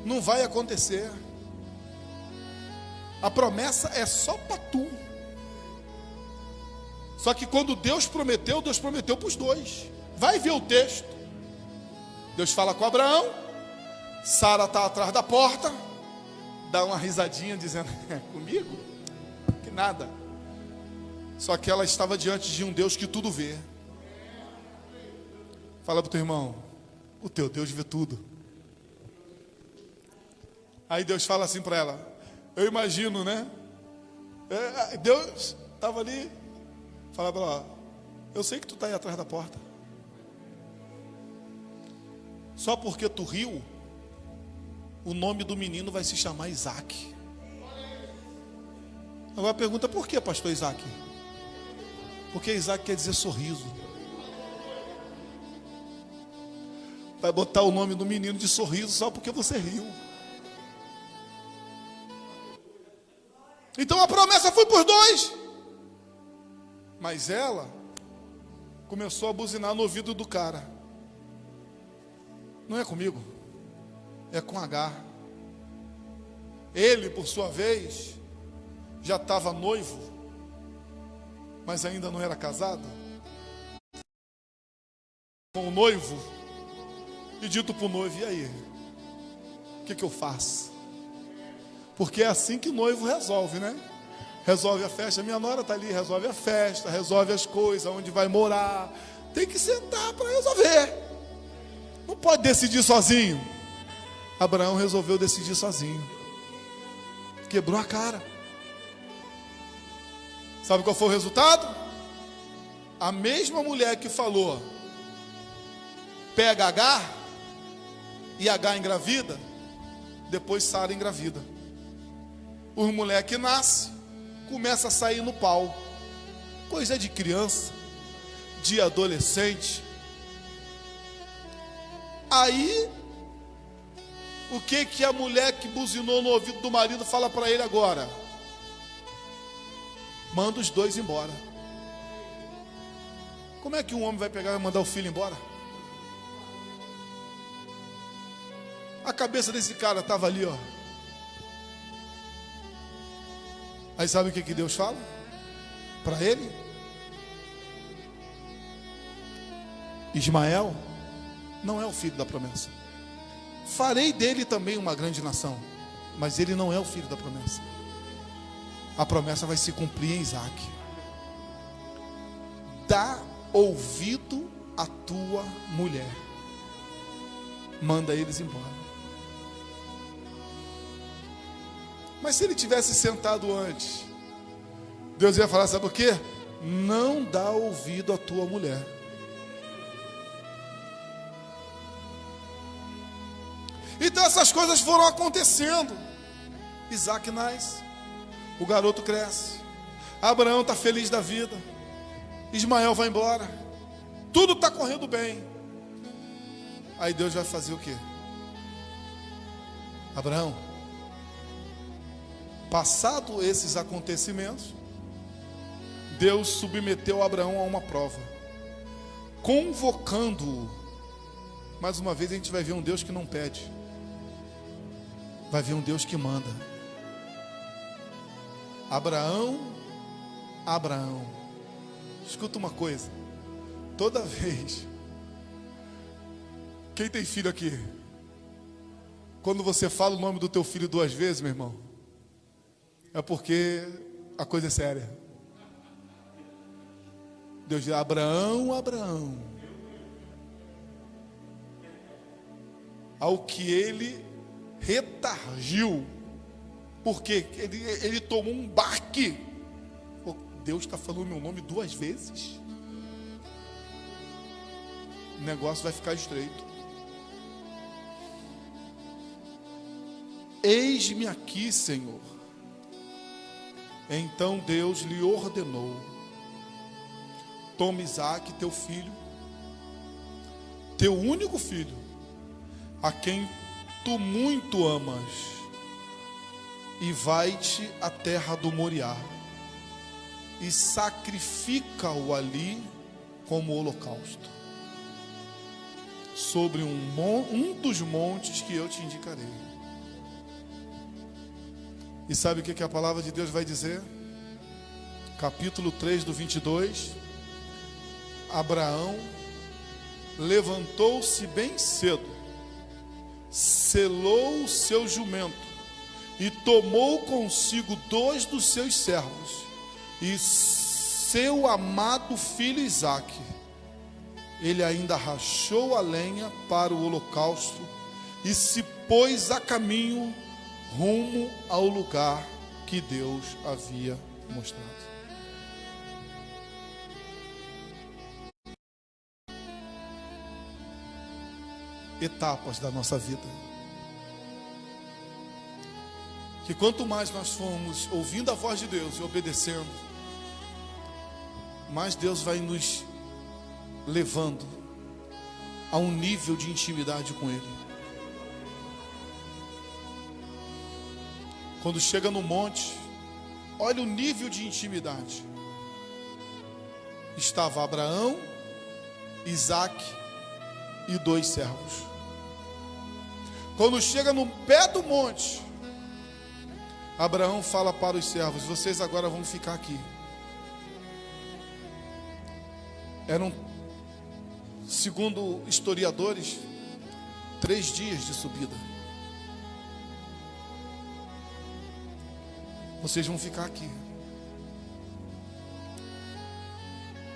não vai acontecer, a promessa é só para tu. Só que quando Deus prometeu para os dois. Vai ver o texto. Deus fala com Abraão, Sara está atrás da porta, dá uma risadinha dizendo: comigo? Que nada. Só que ela estava diante de um Deus que tudo vê. Fala para o teu irmão: o teu Deus vê tudo. Aí Deus fala assim para ela, eu imagino, né? Deus estava ali, fala para ela: eu sei que tu está aí atrás da porta. Só porque tu riu, o nome do menino vai se chamar Isaac. Agora pergunta: por que, pastor Isaac? Porque Isaac quer dizer sorriso. Vai botar o nome do menino de sorriso só porque você riu. Então a promessa foi por dois. Mas ela começou a buzinar no ouvido do cara: não é comigo, é com Agar. Ele, por sua vez, já estava noivo, mas ainda não era casado, com o noivo, e dito para o noivo: e aí, o que eu faço? Porque é assim que o noivo resolve, né? Resolve a festa, minha nora está ali, resolve a festa, resolve as coisas, onde vai morar, tem que sentar para resolver. Não pode decidir sozinho. Abraão resolveu decidir sozinho. Quebrou a cara. Sabe qual foi o resultado? A mesma mulher que falou: pega Agar, e Agar engravida, depois Sara engravida. O moleque nasce, começa a sair no pau. Coisa de criança, de adolescente. Aí, o que a mulher que buzinou no ouvido do marido fala para ele agora? Manda os dois embora. Como é que um homem vai pegar e mandar o filho embora? A cabeça desse cara estava ali, ó. Aí sabe o que Deus fala para ele? Ismael não é o filho da promessa. Farei dele também uma grande nação, mas ele não é o filho da promessa. A promessa vai se cumprir em Isaac. Dá ouvido à tua mulher, manda eles embora. Mas se ele tivesse sentado antes, Deus ia falar: sabe por quê? Não dá ouvido à tua mulher. Então essas coisas foram acontecendo. Isaac nasce, o garoto cresce, Abraão está feliz da vida, Ismael vai embora, tudo está correndo bem. Aí Deus vai fazer o quê? Abraão, passado esses acontecimentos, Deus submeteu Abraão a uma prova, convocando-o. Mais uma vez a gente vai ver um Deus que não pede, vai ver um Deus que manda. Abraão, Abraão, escuta uma coisa, toda vez, quem tem filho aqui, quando você fala o nome do teu filho duas vezes, meu irmão, é porque a coisa é séria. Deus diz: Abraão, Abraão. Ao que ele retargiu, porque ele tomou um baque. Pô, Deus está falando meu nome duas vezes, o negócio vai ficar estreito. Eis-me aqui, Senhor. Então Deus lhe ordenou: toma Isaque, teu filho, teu único filho, a quem tu muito amas, e vai-te à terra do Moriá, e sacrifica-o ali como holocausto, sobre um dos montes que eu te indicarei. E sabe o que a palavra de Deus vai dizer? Capítulo 3 do 22. Abraão levantou-se bem cedo, selou o seu jumento e tomou consigo 2 dos seus servos e seu amado filho Isaque. Ele ainda rachou a lenha para o holocausto e se pôs a caminho rumo ao lugar que Deus havia mostrado. Etapas da nossa vida, que quanto mais nós formos ouvindo a voz de Deus e obedecendo, mais Deus vai nos levando a um nível de intimidade com Ele. Quando chega no monte, olha o nível de intimidade. Estava Abraão, Isaque e 2 servos. Quando chega no pé do monte, Abraão fala para os servos: vocês agora vão ficar aqui. Eram, segundo historiadores, 3 dias de subida. Vocês vão ficar aqui.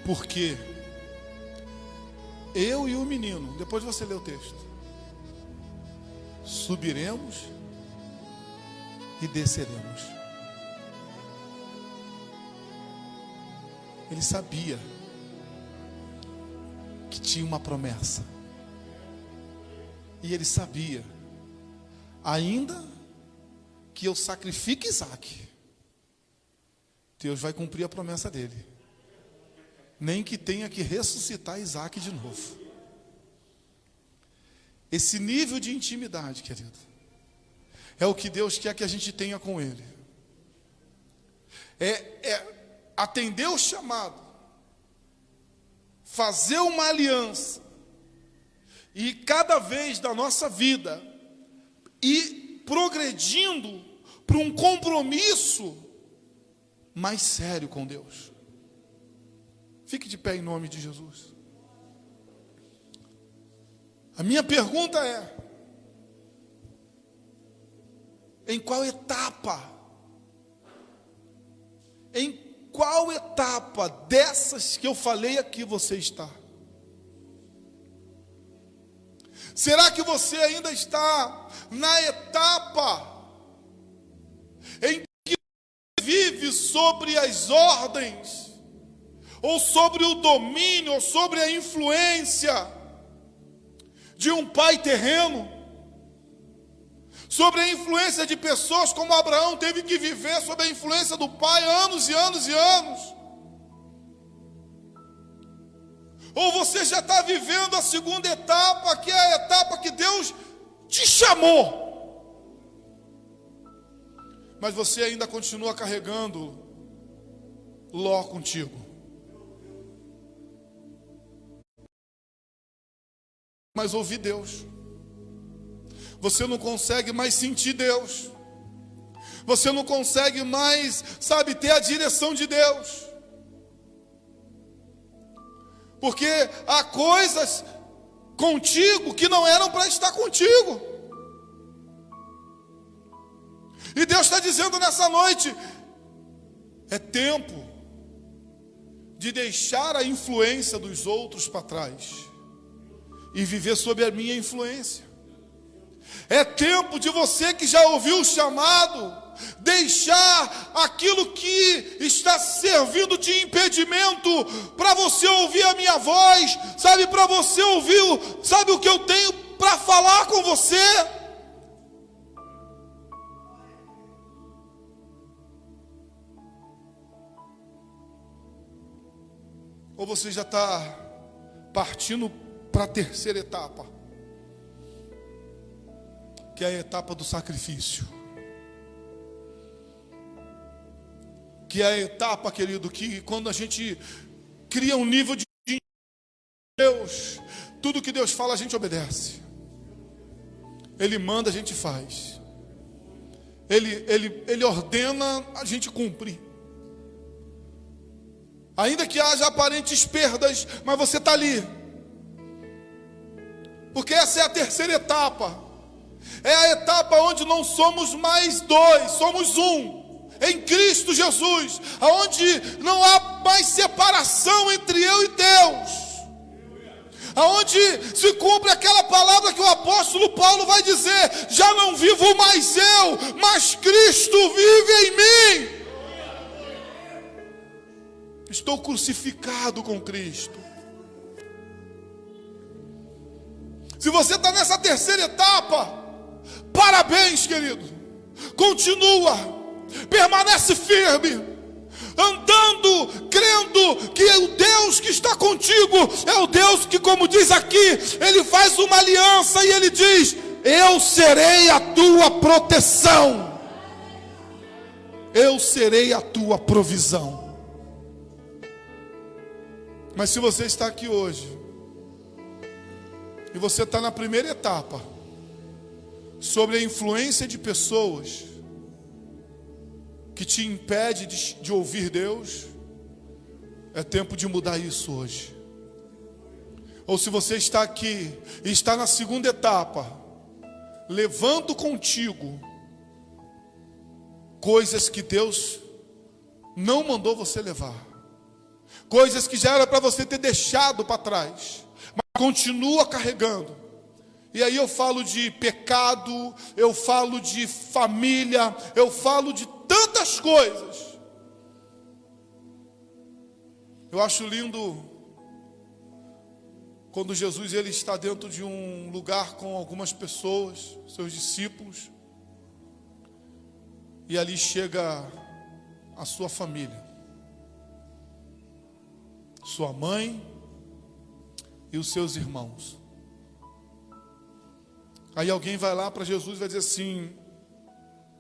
Porque eu e o menino, depois você lê o texto, subiremos e desceremos. Ele sabia que tinha uma promessa. E ele sabia, ainda que eu sacrifique Isaque, Deus vai cumprir a promessa dele. Nem que tenha que ressuscitar Isaque de novo. Esse nível de intimidade, querido, é o que Deus quer que a gente tenha com Ele. É atender o chamado, fazer uma aliança, e cada vez da nossa vida ir progredindo para um compromisso mais sério com Deus. Fique de pé em nome de Jesus. A minha pergunta é: em qual etapa dessas que eu falei aqui você está? Será que você ainda está na etapa em que vive sobre as ordens, ou sobre o domínio, ou sobre a influência de um pai terreno? Sobre a influência de pessoas como Abraão teve que viver sob a influência do pai anos e anos e anos? Ou você já está vivendo a segunda etapa, que é a etapa que Deus te chamou, mas você ainda continua carregando Ló contigo? Mas ouvir Deus, você não consegue mais sentir Deus, você não consegue mais, ter a direção de Deus, porque há coisas contigo que não eram para estar contigo. E Deus está dizendo nessa noite: é tempo de deixar a influência dos outros para trás e viver sob a minha influência. É tempo de você que já ouviu o chamado deixar aquilo que está servindo de impedimento para você ouvir a minha voz, para você ouvir, o que eu tenho para falar com você. Ou você já está partindo para a terceira etapa, que é a etapa do sacrifício. Que é a etapa, querido, que quando a gente cria um nível de Deus, tudo que Deus fala a gente obedece. Ele manda, a gente faz. Ele ordena, a gente cumpre. Ainda que haja aparentes perdas, mas você está ali. Porque essa é a terceira etapa. É a etapa onde não somos mais dois, somos um. Em Cristo Jesus, aonde não há mais separação entre eu e Deus, aonde se cumpre aquela palavra que o apóstolo Paulo vai dizer: já não vivo mais eu, mas Cristo vive em mim. Estou crucificado com Cristo. Se você está nessa terceira etapa, parabéns, querido. Continua. Permanece firme, andando, crendo que o Deus que está contigo é o Deus que, como diz aqui, Ele faz uma aliança e Ele diz: eu serei a tua proteção, eu serei a tua provisão. Mas se você está aqui hoje e você está na primeira etapa, sobre a influência de pessoas que te impede de ouvir Deus, é tempo de mudar isso hoje. Ou se você está aqui e está na segunda etapa, levando contigo coisas que Deus não mandou você levar, coisas que já era para você ter deixado para trás, mas continua carregando. E aí eu falo de pecado, eu falo de família, eu falo de tantas coisas. Eu acho lindo quando Jesus ele está dentro de um lugar com algumas pessoas, seus discípulos, e ali chega a sua família, sua mãe e os seus irmãos. Aí alguém vai lá para Jesus e vai dizer assim: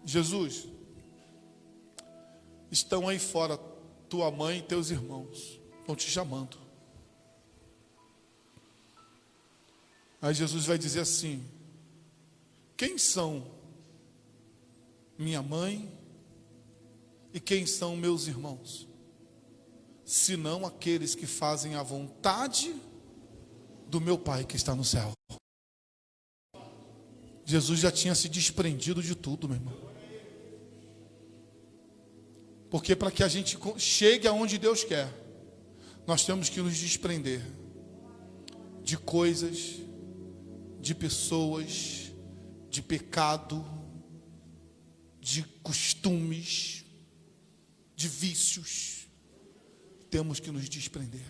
Jesus, estão aí fora tua mãe e teus irmãos, estão te chamando. Aí Jesus vai dizer assim: quem são minha mãe e quem são meus irmãos? Senão aqueles que fazem a vontade do meu Pai que está no céu. Jesus já tinha se desprendido de tudo, meu irmão. Porque para que a gente chegue aonde Deus quer, nós temos que nos desprender de coisas, de pessoas, de pecado, de costumes, de vícios. Temos que nos desprender.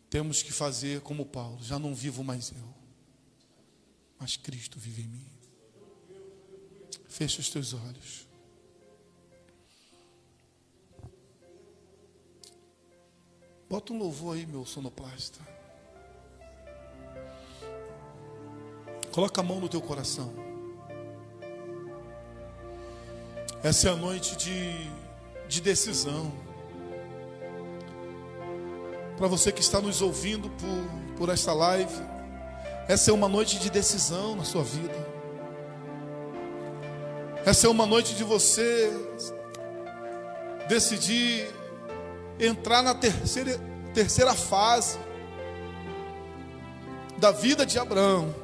Temos que fazer como Paulo: já não vivo mais eu, mas Cristo vive em mim. Fecha os teus olhos. Bota um louvor aí, meu sonoplasta. Coloca a mão no teu coração. Essa é a noite de decisão. Para você que está nos ouvindo por esta live, essa é uma noite de decisão na sua vida. Essa é uma noite de você decidir entrar na terceira fase da vida de Abraão,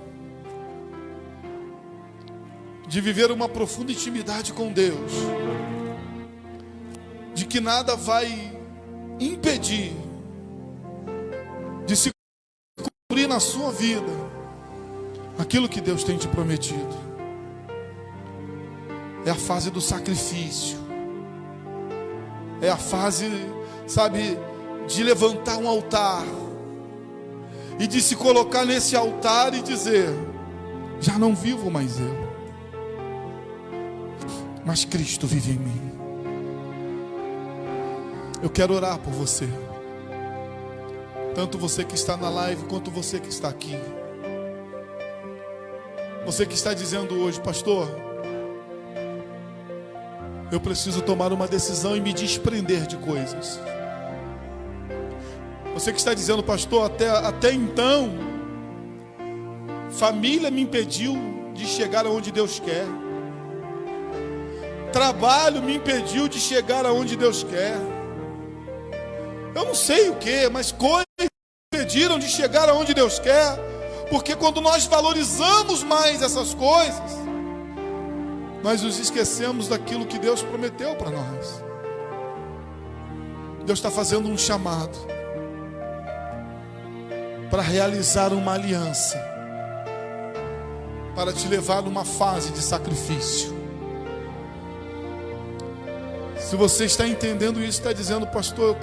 de viver uma profunda intimidade com Deus, de que nada vai impedir de se cumprir na sua vida aquilo que Deus tem te prometido. É a fase do sacrifício. É a fase, sabe, de levantar um altar e de se colocar nesse altar e dizer: já não vivo mais eu, mas Cristo vive em mim. Eu quero orar por você. Tanto você que está na live, quanto você que está aqui. Você que está dizendo hoje: pastor, eu preciso tomar uma decisão e me desprender de coisas. Você que está dizendo: pastor, até então, família me impediu de chegar aonde Deus quer. Trabalho me impediu de chegar aonde Deus quer. Eu não sei o que, mas coisas me impediram de chegar aonde Deus quer. Porque quando nós valorizamos mais essas coisas, nós nos esquecemos daquilo que Deus prometeu para nós. Deus está fazendo um chamado para realizar uma aliança, para te levar numa fase de sacrifício. Se você está entendendo isso, está dizendo: pastor,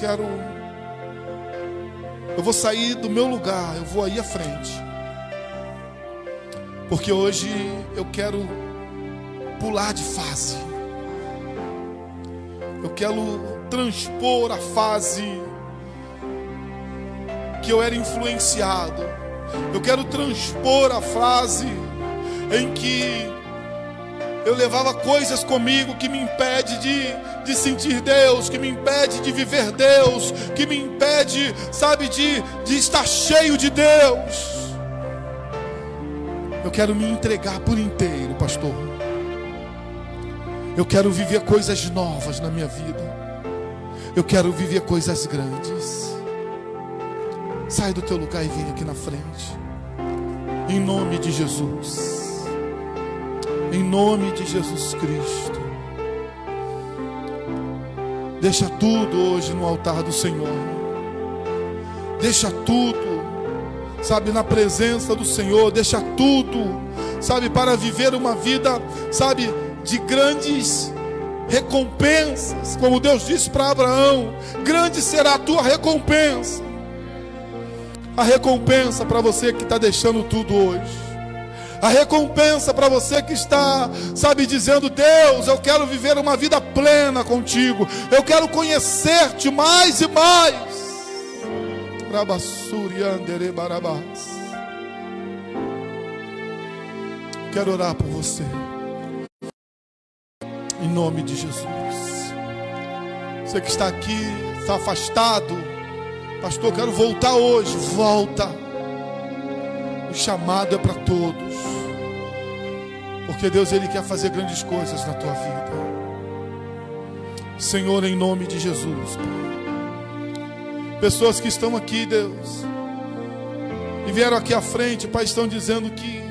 eu vou sair do meu lugar, eu vou aí à frente, porque hoje eu quero pular de fase. Eu quero transpor a fase que eu era influenciado. Eu quero transpor a fase em que eu levava coisas comigo que me impede de sentir Deus, que me impede de viver Deus, que me impede, sabe, de estar cheio de Deus. Eu quero me entregar por inteiro, pastor. Eu quero viver coisas novas na minha vida. Eu quero viver coisas grandes. Sai do teu lugar e vem aqui na frente. Em nome de Jesus. Em nome de Jesus Cristo. Deixa tudo hoje no altar do Senhor. Deixa tudo, sabe, na presença do Senhor. Deixa tudo, sabe, para viver uma vida, sabe, de grandes recompensas. Como Deus disse para Abraão: grande será a tua recompensa. A recompensa para você que está deixando tudo hoje. A recompensa para você que está, sabe, dizendo: Deus, eu quero viver uma vida plena contigo. Eu quero conhecer-te mais e mais. Quero orar por você. Em nome de Jesus. Você que está aqui, está afastado: pastor, quero voltar hoje. Volta. O chamado é para todos. Porque Deus, Ele quer fazer grandes coisas na tua vida. Senhor, em nome de Jesus, Pai. Pessoas que estão aqui, Deus, e vieram aqui à frente, Pai, estão dizendo que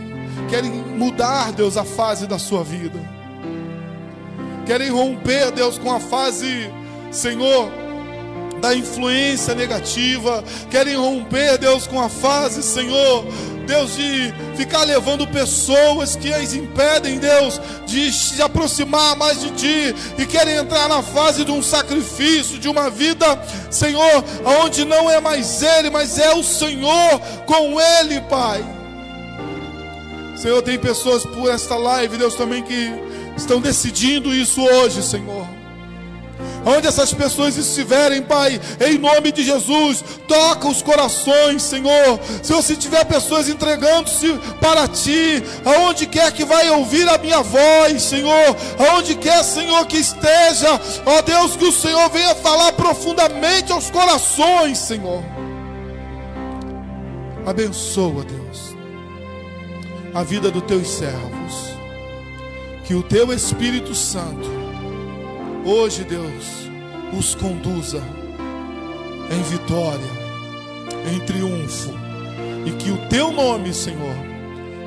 querem mudar, Deus, a fase da sua vida. Querem romper, Deus, com a fase, Senhor, da influência negativa. Querem romper, Deus, com a fase, Senhor, Deus, de ficar levando pessoas que as impedem, Deus, de se aproximar mais de Ti. E querem entrar na fase de um sacrifício, de uma vida, Senhor, onde não é mais Ele, mas é o Senhor com Ele, Pai. Senhor, tem pessoas por esta live, Deus, também que estão decidindo isso hoje, Senhor. Onde essas pessoas estiverem, Pai, em nome de Jesus, toca os corações, Senhor. Senhor, se tiver pessoas entregando-se para Ti, aonde quer que vai ouvir a minha voz, Senhor, aonde quer, Senhor, que esteja, ó Deus, que o Senhor venha falar profundamente aos corações, Senhor. Abençoa, Deus, a vida dos Teus servos. Que o Teu Espírito Santo hoje, Deus, os conduza em vitória, em triunfo, e que o Teu nome, Senhor,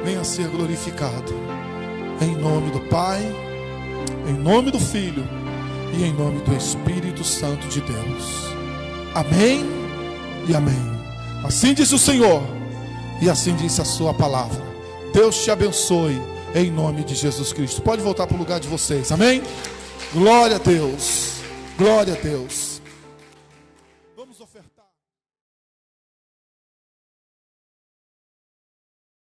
venha a ser glorificado. Em nome do Pai, em nome do Filho e em nome do Espírito Santo de Deus. Amém e amém. Assim diz o Senhor e assim diz a sua palavra. Deus te abençoe em nome de Jesus Cristo. Pode voltar para o lugar de vocês. Amém? Glória a Deus. Glória a Deus.